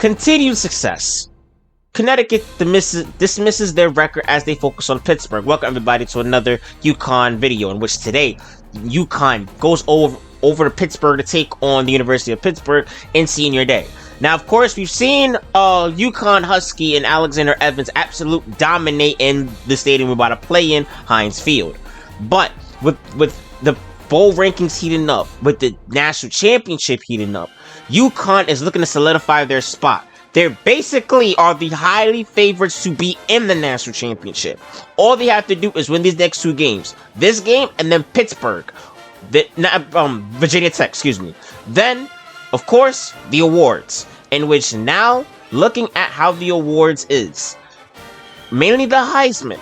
Continued success. Connecticut dismisses their record as they focus on Pittsburgh. Welcome everybody to another UConn video, in which today UConn goes over to Pittsburgh to take on the University of Pittsburgh in senior day. Now, of course, we've seen UConn Husky and Alexander Evans absolute dominate in the stadium we're about to play in, Heinz Field. But with the bowl rankings heating up, with the national championship heating up, UConn is looking to solidify their spot. They basically are the highly favorites to be in the national championship. All they have to do is win these next two games. This game and then Pittsburgh. Virginia Tech, excuse me. Then, of course, the awards. In which now, looking at how the awards is. Mainly the Heisman.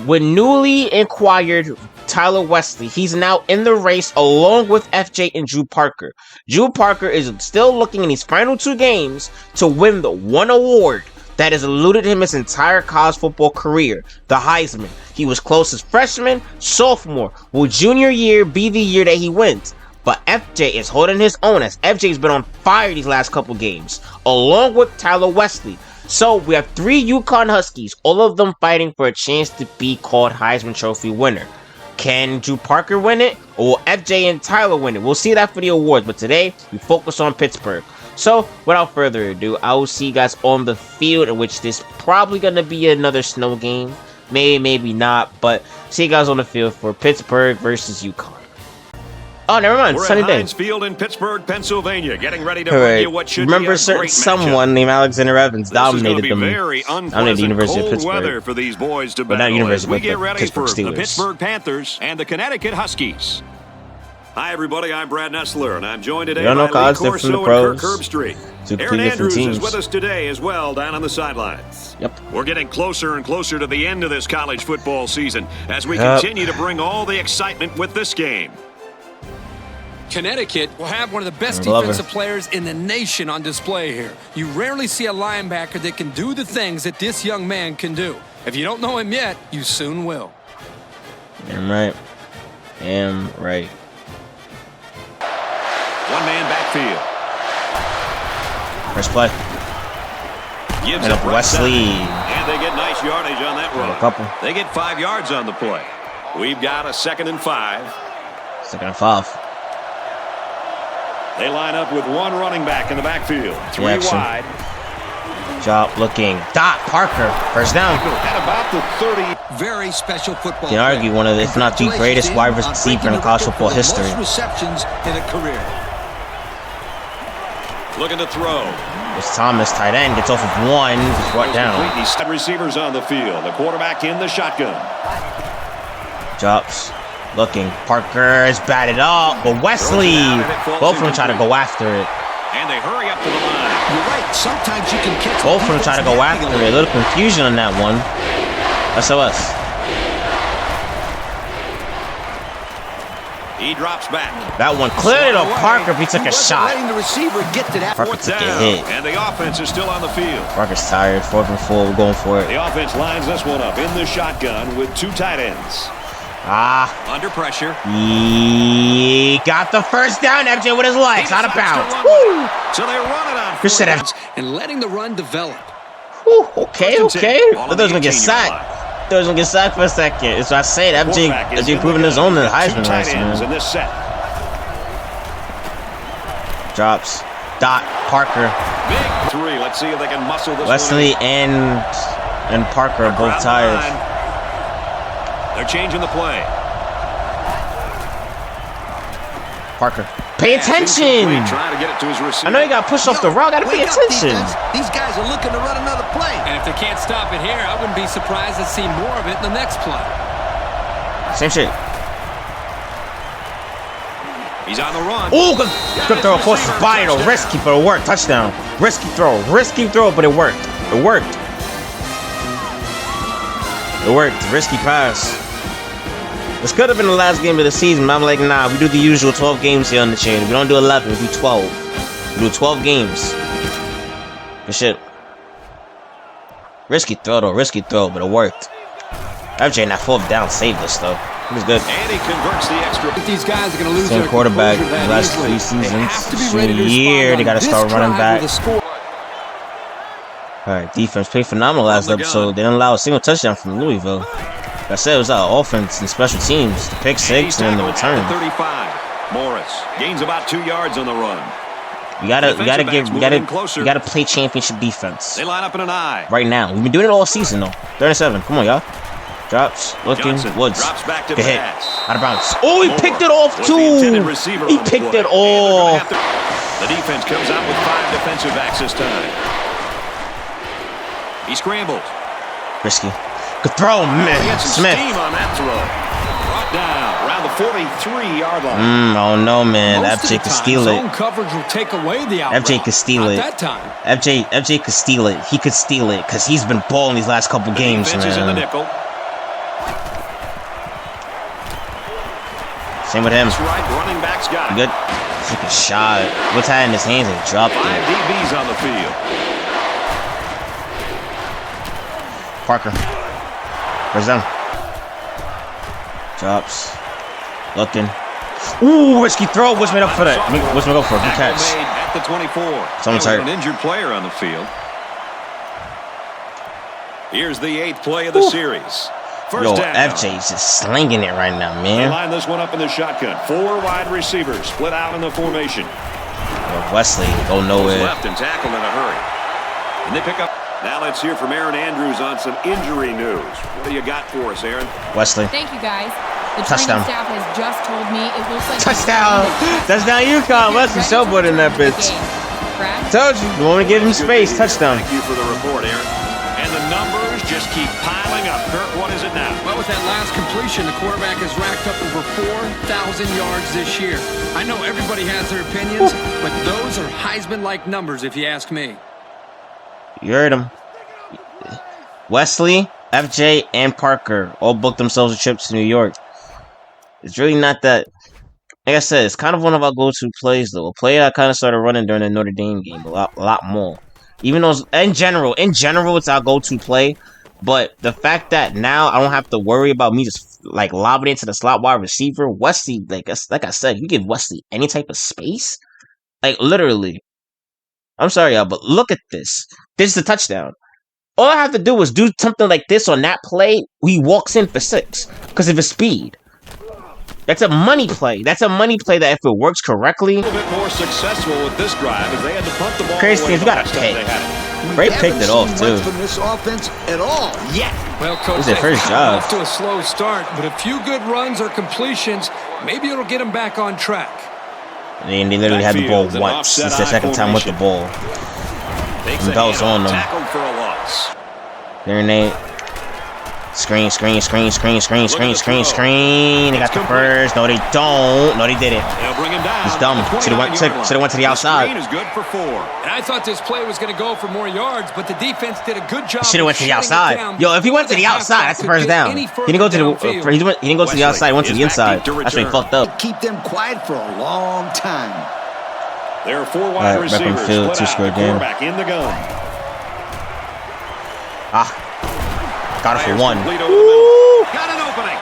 With newly acquired Tyler Wesley, he's now in the race along with FJ and Drew Parker. Drew Parker is still looking in these final two games to win the one award that has eluded him his entire college football career, the Heisman. He was close as freshman, sophomore. Will junior year be the year that he wins? But FJ is holding his own, as FJ's been on fire these last couple games, along with Tyler Wesley. So we have three UConn Huskies, all of them fighting for a chance to be called Heisman Trophy winner. Can Drew Parker win it, or will FJ and Tyler win it? We'll see that for the awards, but today we focus on Pittsburgh. So without further ado, I will see you guys on the field, in which this probably going to be another snow game. Maybe not, but see you guys on the field for Pittsburgh versus UConn. Oh, never mind. Sunny day. Heinz Field in Pittsburgh, Pennsylvania, getting ready to bring you what should be a great someone named Alexander Evans dominated them. Dominated the University of Pittsburgh. Weather for these boys to battle, not University, we get ready Pittsburgh for Steelers. the Pittsburgh Panthers and the Connecticut Huskies. Hi, everybody. I'm Brad Nessler, and I'm joined today by Lee Corso and Kirk Herbstreit. Aaron Andrews is with us today as well down on the sidelines. Yep. We're getting closer and closer to the end of this college football season as we continue to bring all the excitement with this game. Connecticut will have one of the best defensive players in the nation on display here. You rarely see a linebacker that can do the things that this young man can do. If you don't know him yet, you soon will. Damn right. Damn right. One-man backfield. First play. Gives up Wesley. And they get nice yardage on that run. A couple. They get 5 yards on the play. We've got a 2nd and 5. 2nd and 5. They line up with one running back in the backfield. 3 wide. Job looking. Dot Parker. First down. At about the 30. Very special football. You can argue one of the, if not the greatest wide receiver in college football history. Most receptions in a career. Looking to throw. It's Thomas, tight end, gets off of one. He's brought down. Receivers on the field. The quarterback in the shotgun. Drops. Looking. Parker is batted up, but Wesley. Both of them try to go after it. And they hurry up to the line. You're right. Sometimes you can catch. Both of them try to go after it. A little confusion on that one. SOS. He drops back. That one cleared up Parker if he took a shot. Letting the receiver get to that. Parker took a hit. And the offense is still on the field. Parker's tired. 4th and 4. We're going for it. The offense lines this one up in the shotgun with 2 tight ends. Under pressure. He got the first down. FJ with his legs out of bounds. Woo! So they run it on. Good shit, and letting the run develop. Whew, okay. I thought he was gonna get sacked. I thought he was gonna get sacked for a second. So I say that FJ proving his own in the Heisman race, man. In this set. Drops. Dot Parker. Big 3. Let's see if they can muscle this. Wesley and Parker are both tired. They're changing the play. Parker. Pay attention! Trying to get it to his receiver. I know he got pushed off the route. Gotta pay attention. These guys are looking to run another play. And if they can't stop it here, I wouldn't be surprised to see more of it in the next play. Same shit. He's on the run. Ooh, good throw. Of course, it's body though. Risky, but it worked. Touchdown. Risky throw, but it worked. It worked. It worked. Risky pass. This could have been the last game of the season, but I'm like, nah, we do the usual 12 games here on the chain. We don't do 11, we do 12. We do 12 games. Good shit. Risky throw, but it worked. FJ in that 4th down saved us, though. It was good. And he converts the extra. These guys are going to lose Same their quarterback the last 3 seasons. Senior year, they got to start running back. Alright, defense played phenomenal last episode. They didn't allow a single touchdown from Louisville. Like I said, it was our offense and special teams. The pick six and then the return. 35. Morris gains about 2 yards on the run. You gotta play championship defense. They line up in an eye. Right now. We've been doing it all season though. 37. Come on, y'all. Drops, looking, Woods. Good hit. Out of bounds. Oh, he picked it off too. He picked it off. The defense comes out with 5 defensive backs this time. He scrambles. Risky. Good throw, man. Smith. On that throw. Brought down around the 43-yard line. Oh no, man. FJ could steal it. Zone coverage will take away the out FJ could steal it. That time. FJ could steal it. He could steal it because he's been balling these last couple games, man. In the nickel. Same with him. That's right. Running back's got it. Good. Took a shot. What's had in his hands and dropped it. 5 DBs on the field. Parker. Where's them? Drops. Looking. Ooh, risky throw. What's made up for that? What's made up for? Good catch. At the 24. Someone's hurt. An injured player on the field. Here's the 8th play of the series. First down. FJ's just slinging it right now, man. They line this one up in the shotgun. 4 wide receivers split out in the formation. Wesley go nowhere. Left and tackled in a hurry. And they pick up. Now let's hear from Aaron Andrews on some injury news. What do you got for us, Aaron? Wesley. Thank you, guys. The Touchdown. training staff has just told me it looks like Touchdown. Touchdown, UConn. Wesley showboating that bitch. Told you. You want to give him space. Touchdown. Thank you for the report, Aaron. And the numbers just keep piling up. Kirk, what is it now? Well, with that last completion, the quarterback has racked up over 4,000 yards this year. I know everybody has their opinions, but those are Heisman-like numbers, if you ask me. You heard him. Wesley, FJ, and Parker all booked themselves a trip to New York. It's really not that. Like I said, it's kind of one of our go-to plays, though. A play I kind of started running during the Notre Dame game a lot more. Even though, in general, it's our go-to play. But the fact that now I don't have to worry about me just like lobbing into the slot wide receiver, Wesley, like I said, you give Wesley any type of space, like literally. I'm sorry, y'all, but look at this. This is a touchdown. All I have to do is do something like this on that play. He walks in for 6 because of his speed. That's a money play. That's a money play that if it works correctly. A little bit more successful with this drive as they had to punt the ball. Crazy, you got to pick. Ray picked it off too. From this offense at all yet. Well, coach, this is their first job. Off to a slow start, but a few good runs or completions, maybe it'll get them back on track. And they literally had the ball once. It's their second time with the ball. And belts on them. Tackled for a loss. There they screen. They got the first. No, they don't. No, they didn't. They'll bring him down. It's dumb. Should have went to the outside. Screen is good for 4. And I thought this play was going to go for more yards, but the defense did a good job. Should have went to the outside. Yo, if he went to the outside, that's the first down. He didn't go to the. He didn't go to the outside. He went to the inside. That's why he fucked up. Keep them quiet for a long time. There are 4 wide receivers field, split out. The quarterback in the gun. Got it for 1. Got an opening.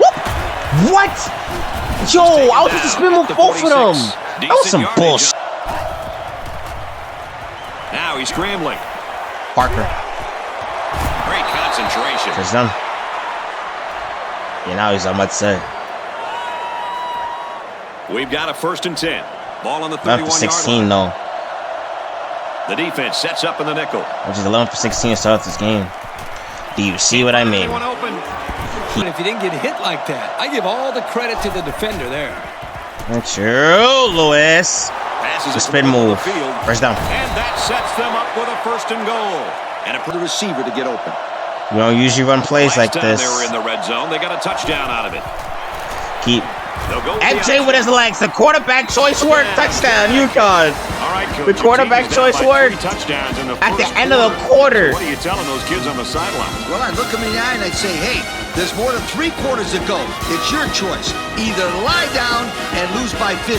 What? Yo, I was supposed to spin move both of them. That was some bullshit. Now he's scrambling. Parker. Great concentration. First down. Yeah, now he's on my side. We've got a 1st and 10. Ball on the 31-yard 16 though. The defense sets up in the nickel. Which is 11 for 16 to start this game. Do you see what I mean? But if you didn't get hit like that, I give all the credit to the defender there. That's true, Lewis. The spin move. First down. And that sets them up with a 1st and goal. And For the receiver to get open. We don't usually run plays like this. They were in the red zone. They got a touchdown out of it. Keep. MJ with his legs. The quarterback choice worked. Touchdown, UConn. All right, Coach. The quarterback choice worked. At the end of the quarter. What are you telling those kids on the sideline? Well, I'd look them in the eye and I'd say, hey, there's more than 3 quarters to go. It's your choice. Either lie down and lose by 50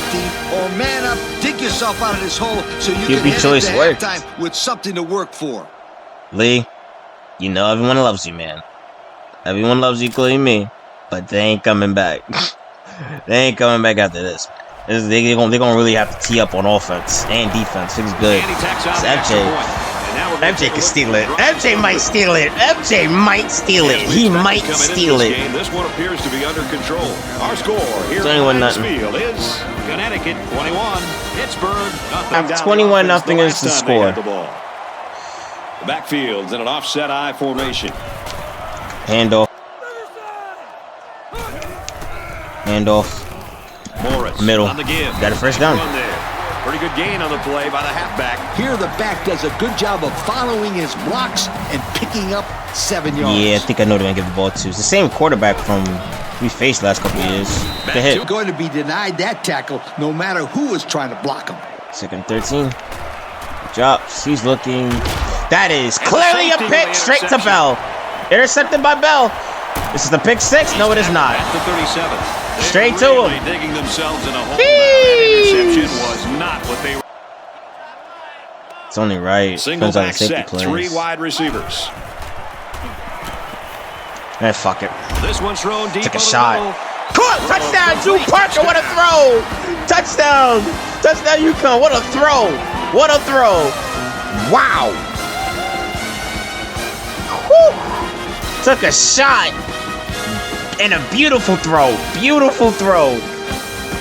or man up, dig yourself out of this hole so you can head into halftime with something to work for. Lee, you know everyone loves you, man. Everyone loves you, including me. But they ain't coming back. They ain't coming back after this. They're gonna really have to tee up on offense and defense. It's good. It's FJ. MJ can steal it. MJ might steal it. MJ might steal it. He might steal it. This one appears to be under control. Our score here at Field is Connecticut 21, Pittsburgh nothing. 21-0 is the score. The backfield's in an offset I formation. Handoff. Morris middle. On the give. Got a first down. Pretty good gain on the play by the halfback. Here the back does a good job of following his blocks and picking up 7 yards. Yeah, I think I know they're going to give the ball to. It's the same quarterback from we faced last couple of years. The hit. Going to be denied that tackle no matter who is trying to block him. 2nd and 13. Drops. He's looking. That is clearly a pick straight to Bell. Intercepted by Bell. This is the pick 6. No, it is not. At the 37. Straight to him. Digging themselves in a hole. That interception was not what they were. It's only right. Single back set. 3 wide receivers. Fuck it. This one's thrown deep. Took a shot. Caught! Touchdown, Drew Parker. What a throw! Touchdown! Touchdown, UConn. What a throw! What a throw! Wow! Whew. Took a shot. And a beautiful throw. Beautiful throw.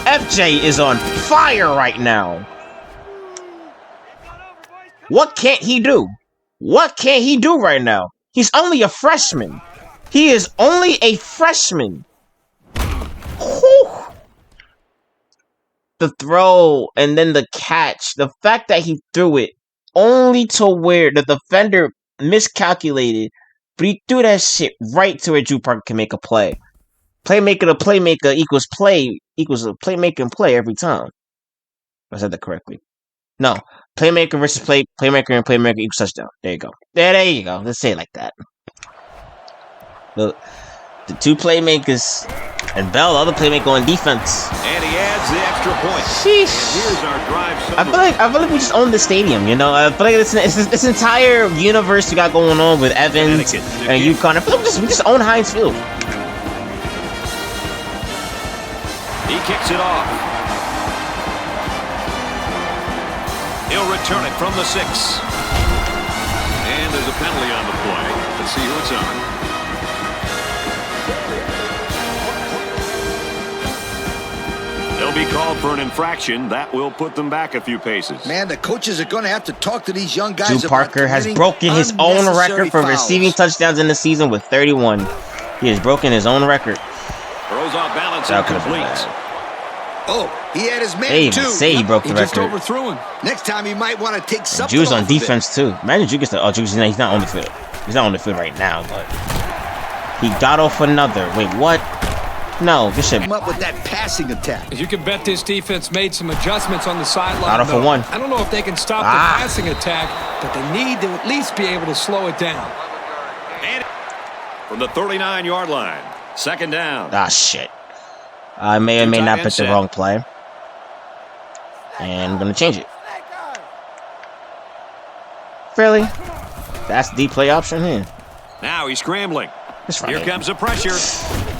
FJ is on fire right now. What can't he do? What can't he do right now? He's only a freshman. He is only a freshman. Whew. The throw and then the catch. The fact that he threw it only to where the defender miscalculated, but he threw that shit right to where Drew Parker can make a play. Playmaker to playmaker equals a playmaker and play every time. I said that correctly. No. Playmaker versus playmaker and playmaker equals touchdown. There you go. There you go. Let's say it like that. The 2 playmakers and Bell, the other playmaker on defense. And he adds the extra point. Sheesh. Here's our drive. I feel like we just own the stadium, you know? I feel like it's this entire universe we got going on with Evans and UConn. I feel like we just own Heinz Field. He kicks it off. He'll return it from the 6. And there's a penalty on the play. Let's see who it's on. They'll be called for an infraction. That will put them back a few paces. Man, the coaches are going to have to talk to these young guys. Drew Parker has broken his own record for receiving touchdowns in the season with 31. He has broken his own record. Throws off balance and complete. Oh, he had his man they too. Even say he broke the record. Just overthrew him. Next time he might want to take something. Drew's on defense too. Imagine Drew gets the. Oh, Drew's he's not on the field. He's not on the field right now, but he got off another. Wait, what? No, this should. Come up with that passing attack. You can bet this defense made some adjustments on the sideline. Out for 1. I don't know if they can stop the passing attack, but they need to at least be able to slow it down. And from the 39-yard line, 2nd down. Ah, shit. I may or may not pick the wrong play. And I'm going to change it. Really? That's the play option here. Now he's scrambling. Right. Here comes the pressure.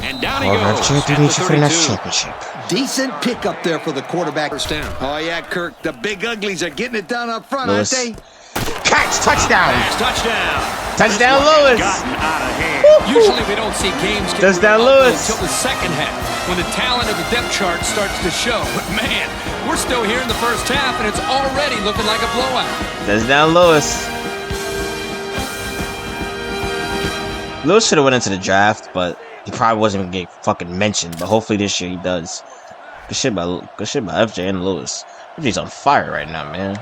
And down he goes. Championship. Decent pick up there for the quarterback. First down. Oh, yeah, Kirk. The big uglies are getting it done up front, Lewis. aren't they? Catch! Touchdown! Touchdown! Touchdown, Lewis! Usually we don't see games get touchdown, Lewis! Until the second half, when the talent of the depth chart starts to show. But man, we're still here in the first half, and it's already looking like a blowout. Touchdown, Lewis. Lewis should have went into the draft, but he probably wasn't going to get fucking mentioned. But hopefully this year he does. Good shit by FJ and Lewis. FJ's on fire right now, man.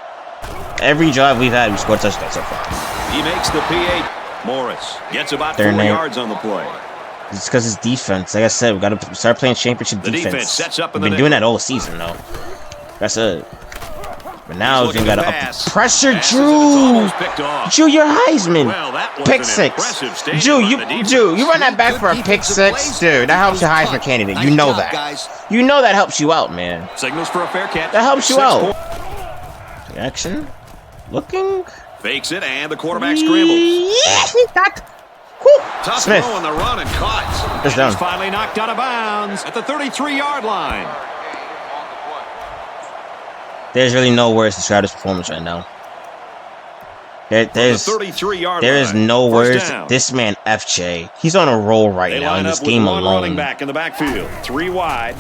Every drive we've had, we scored touchdowns so far. He makes the P8. Morris gets about 4 yards on the play. It's because his defense. Like I said, we got to start playing championship defense. Sets up. We've been doing that all season, though. That's it. But now we got to up the pressure. Drew, Drew, you're Heisman. Well, pick 6. Drew, you run that back for a pick 6, dude. That helps your Heisman candidate. You know that. You know that helps you out, man. Signals for a fair catch. That helps you out. Action. Looking. Fakes it, and the quarterback scrambles. Yeah, he got. Tough Smith. throw on the run and caught. It's down. He's finally knocked out of bounds at the 33-yard line. There's really no words to describe this performance right now. There is no words. This man, FJ, he's on a roll right now in this game alone. Running back in the backfield, 3 wide.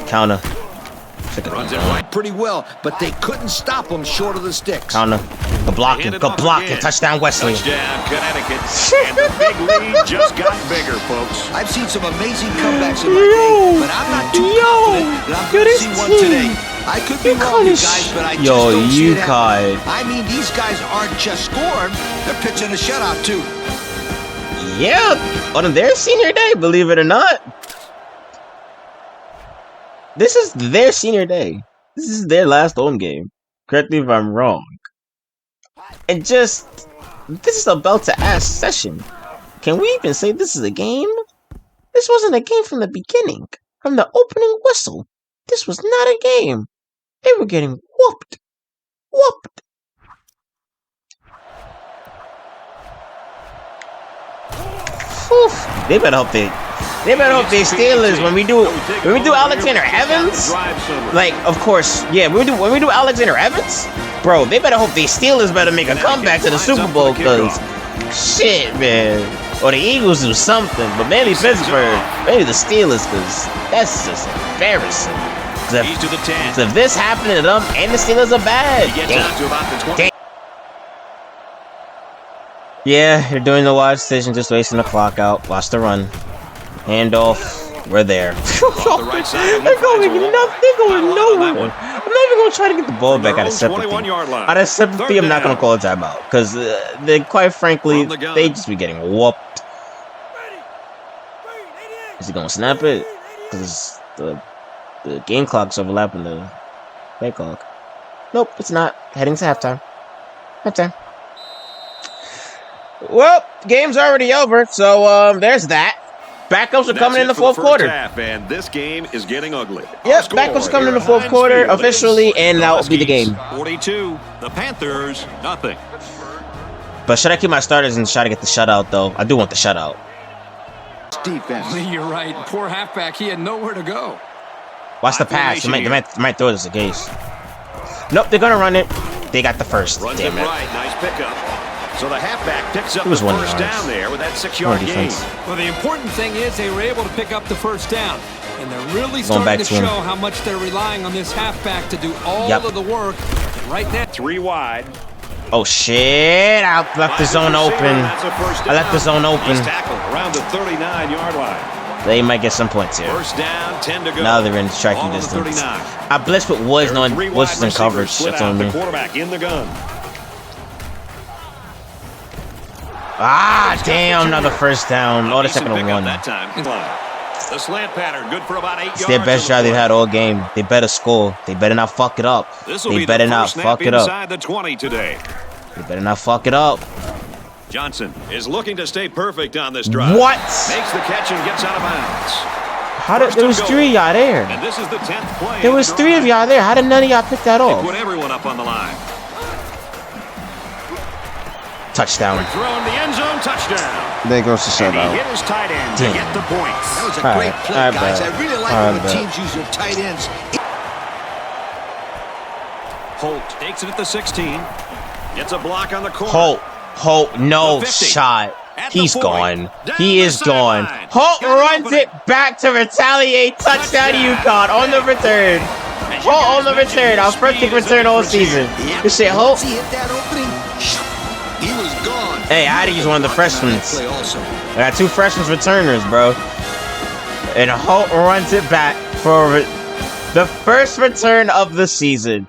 Counter. Runs it right pretty well, but they couldn't stop him short of the sticks. Counter. Good blocking. Good blocking. Touchdown, Wesley. Touchdown, Connecticut. And the big lead just got bigger, folks. I've seen some amazing comebacks in my day, but I'm not too confident that I'm going to see one today. I could be wrong, you guys, but I just don't see it happening. I mean, these guys aren't just scoring. They're pitching a shutout, too. Yeah, on their senior day, believe it or not. This is their senior day. This is their last home game. Correct me if I'm wrong. And this is a belt-to-ass session. Can we even say this is a game? This wasn't a game from the beginning. From the opening whistle. This was not a game. They were getting whooped. Whooped. Whew. They better hope they Steelers when we do Alexander Evans. Like, of course, yeah, when we do Alexander Evans, bro, they better hope the Steelers better make a comeback to the Super Bowl, cause shit, man. Or the Eagles do something, but mainly Pittsburgh, maybe the Steelers, cause that's just embarrassing. Cause if this happened to them and the Steelers are bad, damn. Yeah, you're doing the wise decision, just wasting the clock out. Watch the run. Handoff. We're there. They're going nowhere. I'm not even going to try to get the ball back out of sympathy. Out of sympathy, I'm not going to call a timeout. Because, quite frankly, they just be getting whooped. Is he going to snap it? Because the game clock's overlapping the play clock. Nope, it's not. Heading to halftime. Halftime. Well, game's already over, so there's that. Backups are coming in the fourth quarter. And this game is getting ugly. Yep, backups are coming in the fourth quarter officially, and that will be the game. 42, the Panthers, nothing. But should I keep my starters and try to get the shutout, though? I do want the shutout. Defense. You're right. Poor halfback. He had nowhere to go. Watch the pass. They might throw this a case. Nope, they're going to run it. They got the first. Runs Damn it it. right. Nice pickup. So the halfback picks up the first down there with that 6-yard gain. Well, the important thing is they were able to pick up the first down. And they're really starting to show how much they're relying on this halfback to do all of the work. Right now, 3 wide. Oh, shit. I left the zone open. I left the zone open. Nice tackle around the 39-yard line. They might get some points here. First down, 10 to go. Now they're in striking distance. I blitzed with Woods, knowing Woods is in coverage. That's on me. The quarterback in the gun. Ah, damn, another first down. Oh, the second one. That time. The slant pattern, good for about 8 yards. It's their best drive they've had all game. They better score. They better not fuck it up. They better not fuck it up. Inside the 20 today. They better not fuck it up. Johnson is looking to stay perfect on this drive. What? Makes the catch and gets out of bounds. How did there was 3 of y'all there? And this is the 10th play. There was 3 of y'all there. How did none of y'all pick that off? Put everyone up on the line. Touchdown. Throwing the end zone, touchdown. There goes the shutout. He hit his tight end to get the points. That was a great play, guys. I really like when the teams use their tight ends. Holt takes it at the 16. Gets a block on the corner. Holt, no shot. He's gone. He is gone. Holt runs it back to retaliate. Touchdown UConn on the return. Holt on the return. Our first kick return all season. This shit, Holt. He hit that opening. He was gone. Hey, I had to use one of the freshmen. I got 2 freshmen returners, bro. And Holt runs it back for the first return of the season.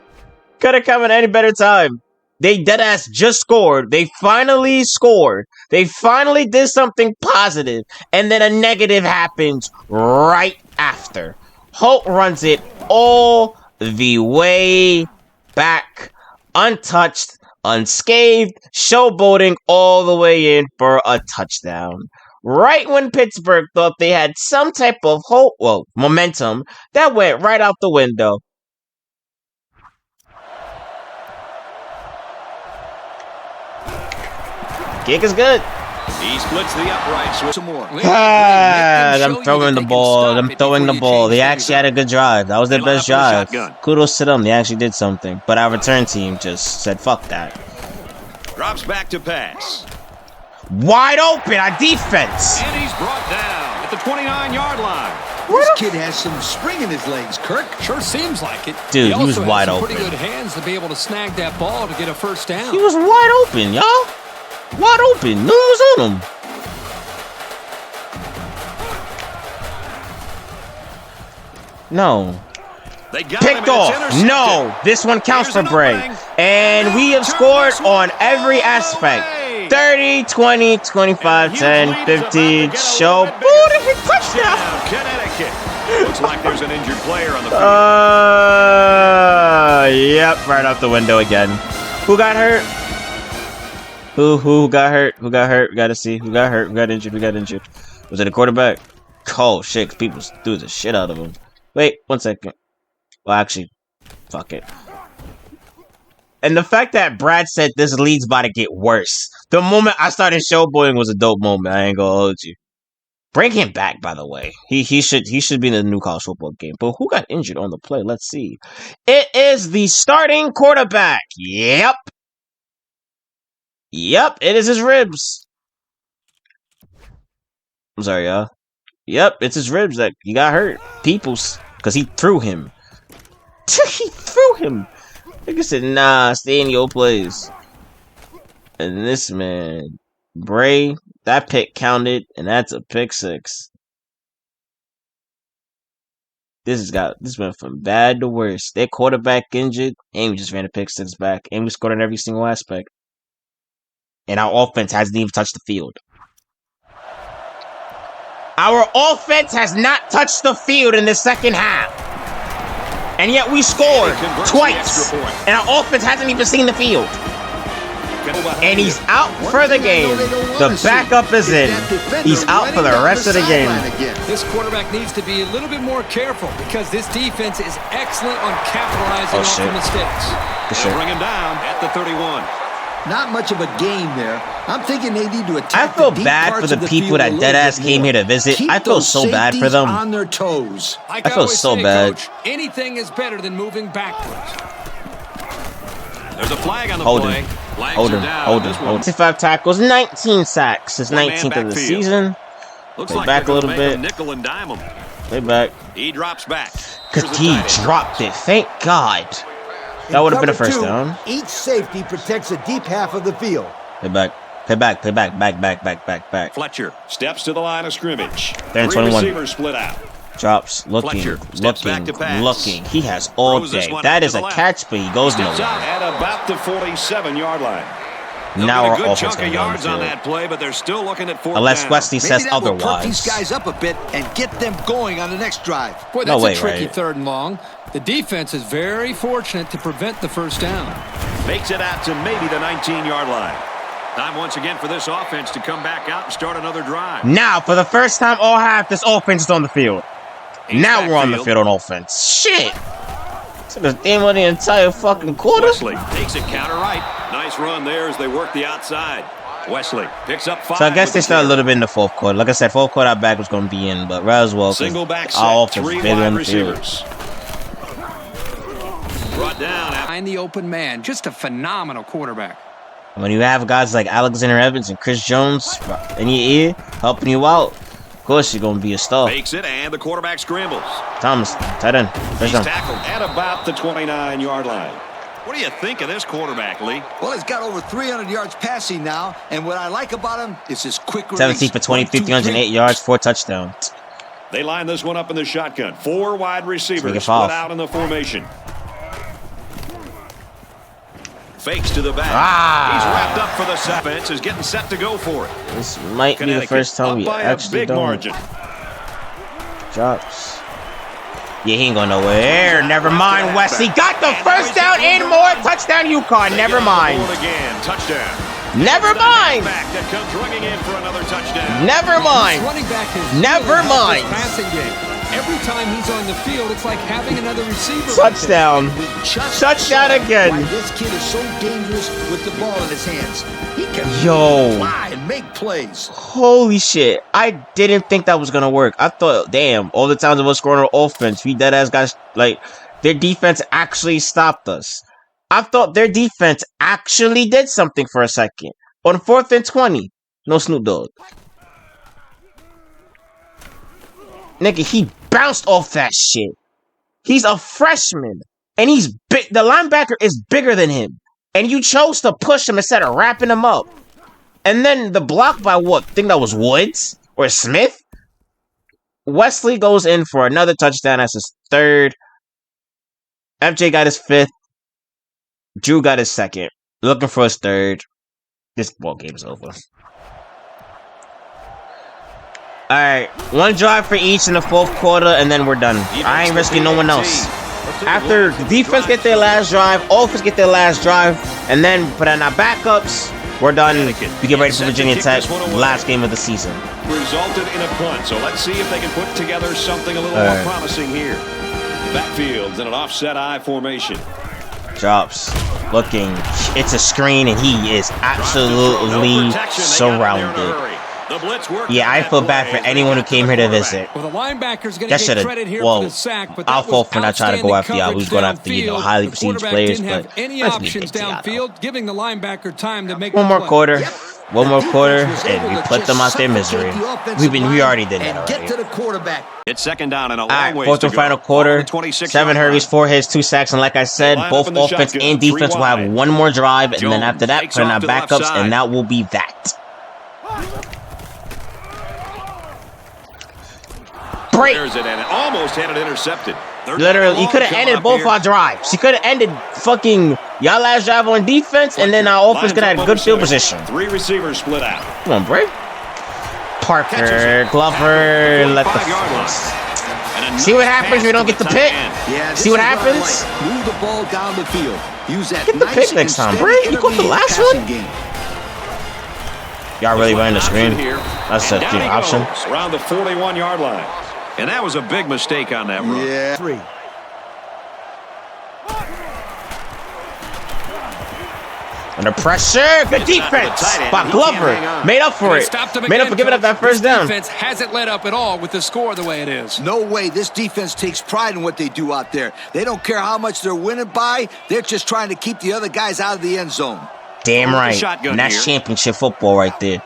Could have come at any better time. They deadass just scored. They finally scored. They finally did something positive. And then a negative happens right after. Holt runs it all the way back. Untouched. Unscathed, showboating all the way in for a touchdown. Right when Pittsburgh thought they had some type of hope, momentum, that went right out the window. Kick is good. He splits the uprights with some more. I'm throwing the ball. I'm throwing the ball. They actually had a good drive. That was their best drive. Kudos to them. They actually did something. But our return team just said, fuck that. Drops back to pass. Wide open on defense. And he's brought down at the 29-yard line. This kid has some spring in his legs, Kirk. Sure seems like it. Dude, he was wide open. Pretty good hands to be able to snag that ball to get a first down. He was wide open, y'all. Wide open. No one was on him. No. They got Picked off. No. This one counts for Bray. And we have scored on every aspect. 30, 20, 25, 10, 15. Show. Booty, touchdown. Connecticut. Looks like there's an injured player on the field. Yep, right out the window again. Who got hurt? Who got hurt? Who got hurt? We gotta see. Who got hurt? Who got injured? We got injured. Was it a quarterback? Oh shit, people threw the shit out of him. Wait, 1 second. Well, actually, fuck it. And the fact that Brad said this lead's about to get worse. The moment I started showboating was a dope moment. I ain't gonna hold you. Bring him back, by the way. He should be in the new college football game. But who got injured on the play? Let's see. It is the starting quarterback. Yep. Yep, it is his ribs. I'm sorry, y'all. Yep, it's his ribs that he got hurt. Peoples, because he threw him. He threw him. Nigga said, nah, stay in your place. And this man, Bray, that pick counted, and that's a pick six. This went from bad to worse. Their quarterback injured, and we just ran a pick six back, and we scored on every single aspect. And our offense hasn't even touched the field. Our offense has not touched the field in the second half. And yet we scored twice. And our offense hasn't even seen the field. And he's out for the game. The backup is in. He's out for the rest of the game. This quarterback needs to be a little bit more careful because this defense is excellent on capitalizing off the mistakes. They'll bring him down at the 31. Not much of a game there. I'm thinking they need to attack. I feel bad for the people that deadass came here to visit. I feel so bad for them. On their toes. I feel so bad. Coach, anything is better than moving backwards. There's a flag on the play. Hold him. 65 tackles, 19 sacks. His 19th of the season. Looks Play like back a little bit. Nickel and dime him. Play back. He drops back. Because he dropped it. Thank God. That would have been a first down. Each safety protects a deep half of the field. Play back. Back. Fletcher steps to the line of scrimmage. There in 21. Receivers split out. Drops, looking. He has all day. That is a catch, but he goes nowhere. At about the 47-yard line. Now our offense chunk of going yards on that play, but they're still looking at 4th unless down. Wesley says otherwise. Perk these guys up a bit and get them going on the next drive. Boy, that's a tricky third and long. The defense is very fortunate to prevent the first down. Makes it out to maybe the 19-yard line. Time once again for this offense to come back out and start another drive. Now, for the first time all half, this offense is on the field. Now we're on the field on offense. Shit! So the game of the entire fucking quarter. Wesley takes it counter right. Nice run there as they work the outside. Wesley picks up 5. So I guess they started a little bit in the fourth quarter. Like I said, fourth quarter our back was going to be in, but right as well. Single back set, our offense 3 is barely wide on the receivers. Field. Brought down. Behind the open man. Just a phenomenal quarterback. When you have guys like Alexander Evans and Chris Jones in your ear, helping you out, of course you're going to be a star. Fakes it, and the quarterback scrambles. Thomas, tight end. He's tackled at about the 29-yard line. What do you think of this quarterback, Lee? Well, he's got over 300 yards passing now, and what I like about him is his quick release. 17 for 23, 308 yards, 4 touchdowns. They line this one up in the shotgun. 4 wide receivers split out in the formation. Fakes to the back. He's wrapped up for the offense. Is getting set to go for it. This might be the first time we actually don't. Drops. Yeah, he ain't going nowhere. Never mind, Wesley. Got the first down and more. Touchdown, UConn. Never mind. Again, touchdown. Never mind. Back that comes running in for another touchdown. Never mind. Never mind. Passing game. Every time he's on the field, it's like having another receiver. Touchdown. Touchdown again. Why this kid is so dangerous with the ball in his hands. He can fly and make plays. Holy shit. I didn't think that was going to work. I thought, damn, all the times of us scoring on offense, we dead ass guys, like, their defense actually stopped us. I thought their defense actually did something for a second. On 4th and 20. No Snoop Dogg. Nigga, he bounced off that shit. He's a freshman. And he's big. The linebacker is bigger than him. And you chose to push him instead of wrapping him up. And then the block by what? I think that was Woods or Smith. Wesley goes in for another touchdown. That's his 3rd. FJ got his 5th. Drew got his 2nd. Looking for his 3rd. This ball game's over. Alright, 1 drive for each in the 4th quarter, and then we're done. I ain't risking no one else. After the defense get their last drive, offense get their last drive, and then put on our backups, we're done. We get ready for Virginia Tech, last game of the season. Resulted in a punt, so let's see if they can put together something a little more promising here. Backfields in an offset I formation. Drops. Looking. It's a screen, and he is absolutely surrounded. Yeah, I feel bad for anyone who came here to visit. Well, the linebacker's going that to get credit here for the sack, but I'll fault for not trying to go after y'all. Who's going after, you know, highly perceived players, didn't but have any options downfield, giving the linebacker time to make one more quarter. One more quarter, and we put them out their misery. We already did that already. Get to the quarterback. It's 2nd down and a long way. 4th and final quarter. 7 hurries, 4 hits, 2 sacks, and like I said, both offense and defense will have 1 more drive, and then after that, put in our backups, and that will be that. Break. There's it, and it almost had it intercepted. Literally, he could have ended both our drives. He could have ended fucking y'all last drive on defense, and then our offense could have had good field position. 3 receivers split out. Come on, break. Parker, Glover, let the see what happens when we don't get the pick. Yeah, see what happens. Right. Move the ball down the field. Use that. Get the pick next time, break. You got the last one. Y'all really running the screen? That's a good option. Around the 41-yard line. And that was a big mistake on that run. Yeah. 3. Under pressure, good defense by Glover. Made up for it. Made up for giving up that first down. Defense hasn't let up at all with the score the way it is. No way. This defense takes pride in what they do out there. They don't care how much they're winning by. They're just trying to keep the other guys out of the end zone. Damn right. And that's championship football right there.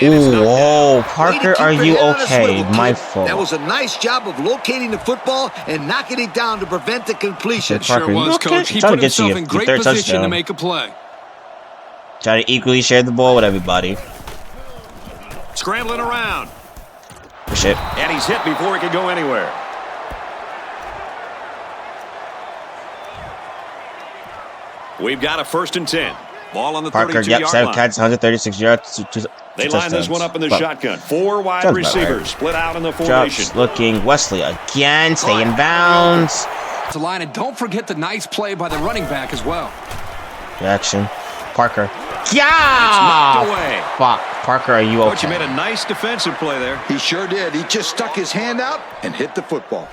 Ooh, whoa, Parker, are you okay? My fault. That was a nice job of locating the football and knocking it down to prevent the completion. Parker, sure was, Coach. He put himself in great position to make a play. Try to equally share the ball with everybody. Scrambling around. Push it. And he's hit before he could go anywhere. We've got a 1st and 10. Ball on the 32-yard line. 7 catches, 136 yards. They line this one up in the shotgun. 4 wide receivers split out in the formation. Drops looking. Wesley again. Stay in bounds. To line, and don't forget the nice play by the running back as well. Reaction. Parker. Yeah! Fuck. Parker, are you okay? Coach, you made a nice defensive play there. He sure did. He just stuck his hand out and hit the football.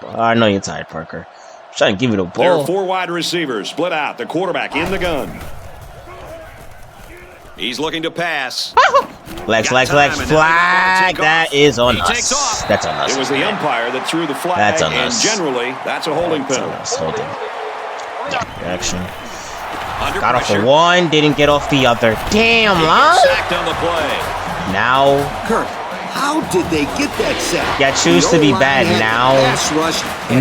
I know you're tired, Parker. I'm trying to give you the ball. There are 4 wide receivers split out. The quarterback in the gun. He's looking to pass. Flag. That is on us. That's on us. It was the umpire that threw the flag. That's on us. And generally, that's a holding penalty. Holding. Action. Got off of one, didn't get off the other. Damn, line. Sacked on the play. Now. Kirk, how did they get that sack? Yeah, choose to be bad now.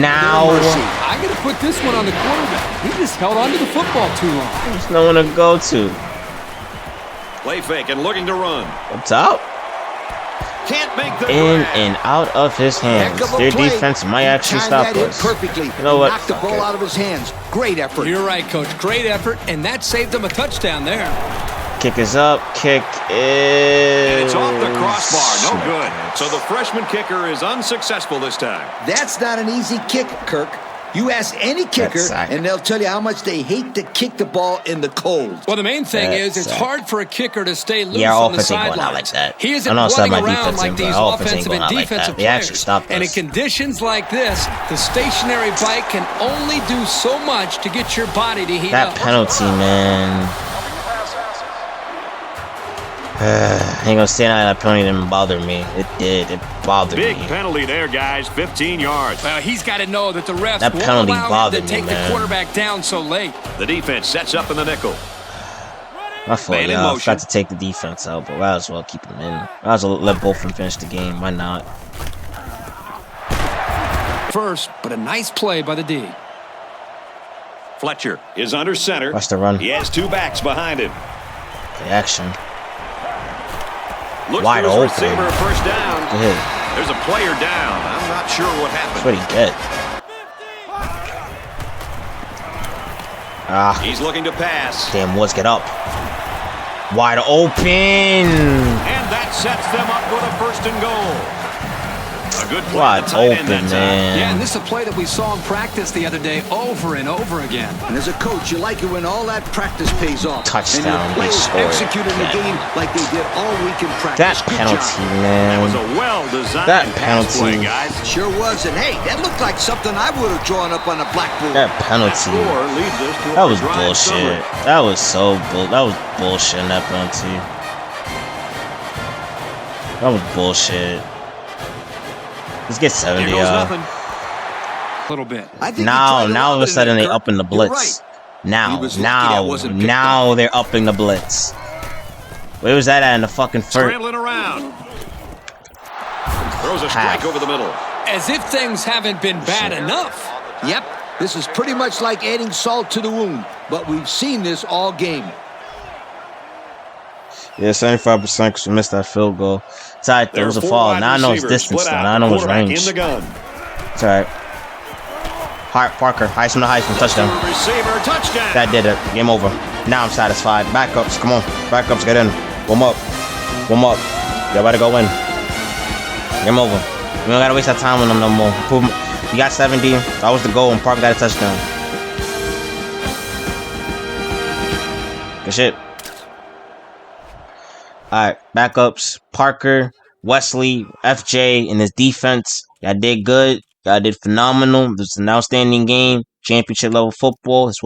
Now. I gotta put this one on the quarterback. He just held on to the football too long. There's no one to go to. Play fake and looking to run. Up top. Can't make the in and out of his hands. Their defense might actually stop us. You know what? Knocked the ball out of his hands. Great effort. You're right, Coach. Great effort, and that saved them a touchdown there. Kick is up. Kick is... And it's off the crossbar. No good. So the freshman kicker is unsuccessful this time. That's not an easy kick, Kirk. You ask any kicker, and they'll tell you how much they hate to kick the ball in the cold. Well, the main thing is it's hard for a kicker to stay loose on the sidelines. Like that. He isn't running around like these offensive and defensive players. And in conditions like this, the stationary bike can only do so much to get your body to heat up. That penalty, man. I ain't gonna say that penalty didn't bother me. It did. It bothered me. Big penalty there, guys. 15 yards. Well, he's got to know that the refs that penalty won't allow bothered him to take me, the quarterback down so late. The defense sets up in the nickel. My fault, y'all. I forgot to take the defense out, but I might as well keep them in. I might as well let both of them finish the game. Why not? First, but a nice play by the D. Fletcher is under center. Watch the run. He has two backs behind him. The action. Looks wide to his open. Receiver, first down. Good. There's a player down. I'm not sure what happened. That's what he did. He's looking to pass. Damn, Woods, get up. Wide open. And that sets them up for the first and goal. A good play. Wide open, man. Yeah, and this is a play that we saw in practice the other day over and over again. And as a coach, you like it when all that practice pays off. Touchdown. And your players executed the game like they did all week in practice. That penalty, man. That was a well-designed that pass penalty, play, guys. Sure was. And hey, that looked like something I would have drawn up on a blackboard. That penalty. That was bullshit. That was so that was bullshit. That penalty. That was bullshit. Let's get 70, A little bit. Now all of a sudden they upping the blitz. Now they're upping the blitz. Where was that at in the fucking first? Scrambling around. Throws a strike over the middle. As if things haven't been bad enough. Yep, this is pretty much like adding salt to the wound, but we've seen this all game. Yeah, 75% because we missed that field goal. It's alright, there was a fall. Now I know it's distance, though. Now I know it's range. It's alright. Parker, Heisman to Heisman, touchdown. That did it. Game over. Now I'm satisfied. Backups, come on. Backups, get in. Warm up. Y'all better go in. Game over. We don't gotta waste our time on them no more. We got 70. That was the goal, and Parker got a touchdown. Good shit. Alright, backups, Parker, Wesley, FJ, and his defense. Y'all did good. Y'all did phenomenal. This is an outstanding game. Championship level football. That's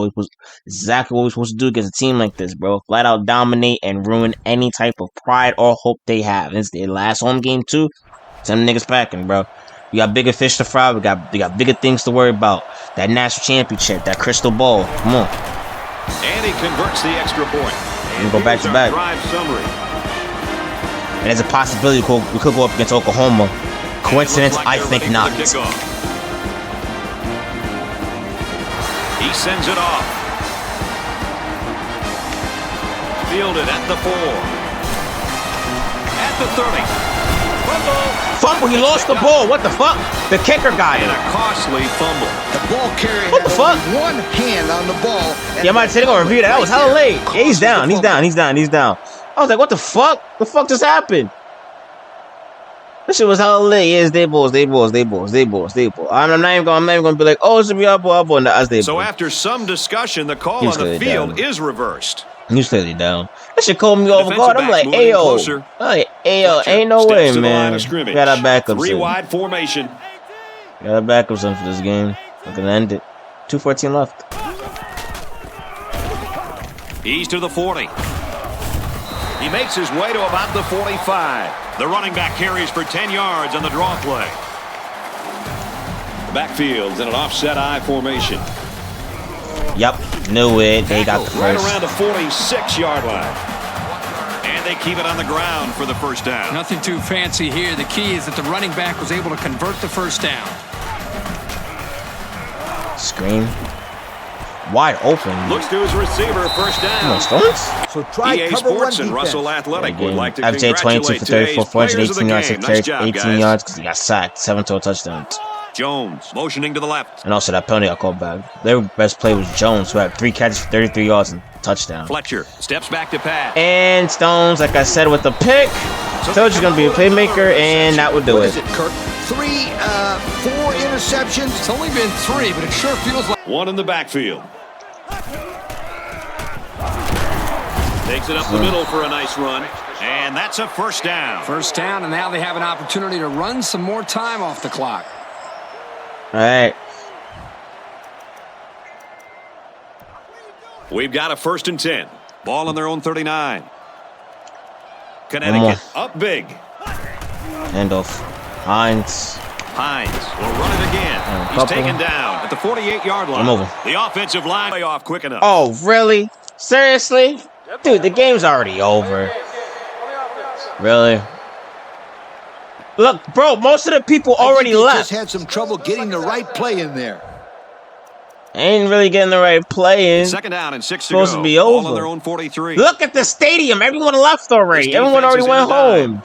exactly what we're supposed to do against a team like this, bro. Flat out dominate and ruin any type of pride or hope they have. It's their last home game, too. Some niggas packing, bro. We got bigger fish to fry. We got bigger things to worry about. That national championship, that crystal ball. Come on. And he converts the extra point. And go back to back. Drive summary. And there's a possibility we could go up against Oklahoma. Coincidence? I think not. He sends it off. Fielded at the 4. At the 30. Fumble, he lost the ball. What the fuck? The kicker got it. And a costly fumble. The ball carrier what the fuck? One hand on the ball. Yeah, I might say they're gonna review that. That was hella late. Yeah, he's down. I was like, what the fuck? The fuck just happened? This shit was hella late. Yeah, it's they balls. I'm not even gonna be like, oh, it should be our ball. So after some discussion, the call on the field is reversed. He was clearly down. That shit called me off guard. I'm like, ayo, ain't no way, man. We got our backups. 3 wide formation. We got our backups in for this game. We're gonna end it. 2:14 left. He's to the 40. He makes his way to about the 45. The running back carries for 10 yards on the draw play. The backfield's in an offset I formation. Yep, knew it. They got the first. Right around the 46-yard line. And they keep it on the ground for the first down. Nothing too fancy here. The key is that the running back was able to convert the first down. Screen. Wide open. Looks to his receiver, first down. Come on, Stones. So try EA cover Sports one and Russell Athletic would like to FJ 22 for 34, 418 yards, nice job, 18 yards because he got sacked. 7 total touchdowns. Jones motioning to the left. And also that penalty I called back. Their best play was Jones, who had 3 catches for 33 yards and touchdown. Fletcher steps back to pass. And Stones, like I said, with the pick. Told you going to be a playmaker, and that would do it. What is it, Kirk? 3, 4 interceptions. It's only been 3, but it sure feels like... One in the backfield. Takes it up the middle for a nice run. And that's a first down. First down, and now they have an opportunity to run some more time off the clock. All right. We've got a 1st and 10. Ball on their own 39. Connecticut up big. Handoff. Hines will run it again. He's taken down at the 48-yard line. Over. The offensive line way off quick enough. Oh, really? Seriously? Dude, the game's already over. Really? Look, bro, most of the people already left. Just had some trouble getting the right play in there. Ain't really getting the right play in. Second down and 6 supposed to go. To be over. On their own 43. Look at the stadium. Everyone left already. Everyone already went home.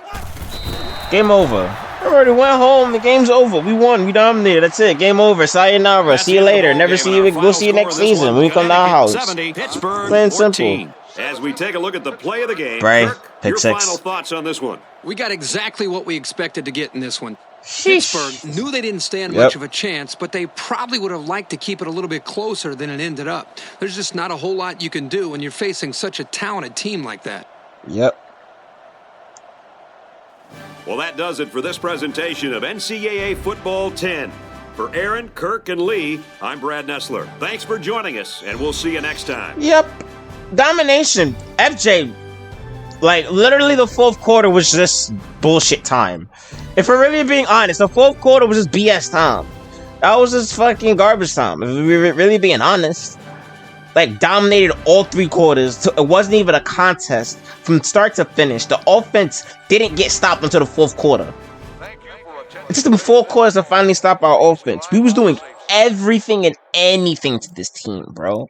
Game over. I already went home. The game's over. We won. We dominated. That's it. Game over. Sayonara. See you later. Never see you. We'll see you next season when we come to our house. 70, Plain simple. As we take a look at the play of the game, Bray, Kirk, pick your 6. final thoughts on this one? We got exactly what we expected to get in this one. Sheesh. Pittsburgh knew they didn't stand much of a chance, but they probably would have liked to keep it a little bit closer than it ended up. There's just not a whole lot you can do when you're facing such a talented team like that. Yep. Well, that does it for this presentation of NCAA Football 10. For Aaron, Kirk, and Lee, I'm Brad Nessler. Thanks for joining us, and we'll see you next time. Yep. Domination. FJ, like, literally the fourth quarter was just bullshit time. If we're really being honest, the fourth quarter was just BS time. That was just fucking garbage time. If we're really being honest. Like, dominated all 3 quarters. It wasn't even a contest from start to finish. The offense didn't get stopped until the fourth quarter. It took them 4 quarters to finally stop our offense. We was doing everything and anything to this team, bro.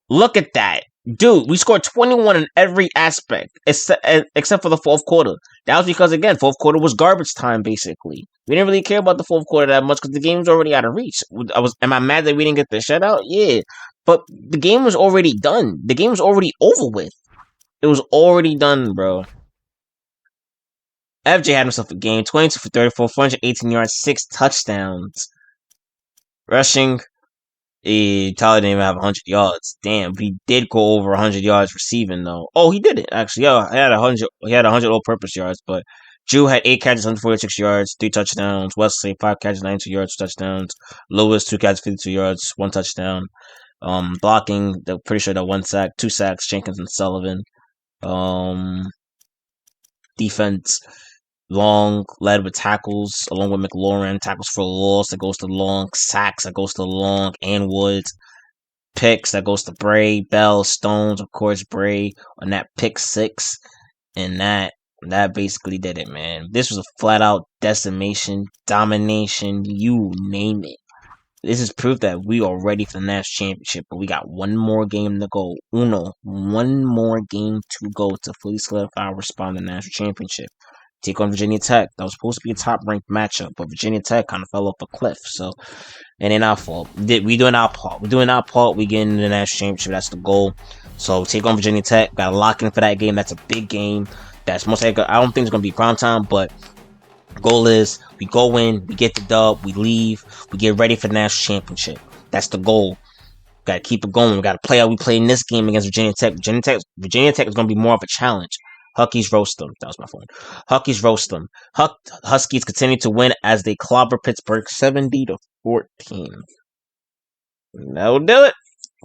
Look at that. Dude, we scored 21 in every aspect, except for the fourth quarter. That was because, again, fourth quarter was garbage time, basically. We didn't really care about the fourth quarter that much because the game was already out of reach. Am I mad that we didn't get the shutout? Yeah. But the game was already done. The game was already over with. It was already done, bro. FJ had himself a game. 22 for 34, 418 yards, 6 touchdowns. Rushing. Tyler didn't even have 100 yards. Damn, he did go over 100 yards receiving though. Oh, he did it actually. Yeah, he had 100. He had 100 all-purpose yards. But Drew had 8 catches, 146 yards, 3 touchdowns. Wesley 5 catches, 92 yards, 2 touchdowns. Lewis 2 catches, 52 yards, 1 touchdown. Blocking, they're pretty sure that 1 sack, 2 sacks. Jenkins and Sullivan. Defense. Long led with tackles along with McLaurin, tackles for loss that goes to Long, sacks that goes to Long and Woods, picks that goes to Bray, Bell, Stones, of course Bray on that pick 6, and that basically did it, man. This was a flat out decimation, domination, you name it. This is proof that we are ready for the national championship, but we got one more game to go. One more game to go to fully solidify our spot in the national championship. Take on Virginia Tech. That was supposed to be a top-ranked matchup, but Virginia Tech kind of fell off a cliff. So, it ain't our fault. We doing our part. We're doing our part. We getting the national championship. That's the goal. So, take on Virginia Tech. Got to lock in for that game. That's a big game. That's most likely. I don't think it's gonna be prime time, but the goal is we go in, we get the dub, we leave, we get ready for the national championship. That's the goal. Got to keep it going. We got to play how we play in this game against Virginia Tech. Virginia Tech is gonna be more of a challenge. Huskies roast them. That was my phone. Huskies roast them. Huskies continue to win as they clobber Pittsburgh 70-14. That'll do it.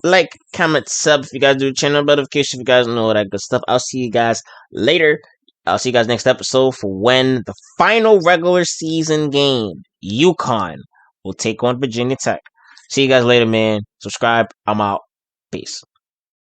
Like, comment, sub if you guys do channel notification if you guys know all that good stuff. I'll see you guys later. I'll see you guys next episode for when the final regular season game, UConn, will take on Virginia Tech. See you guys later, man. Subscribe. I'm out. Peace.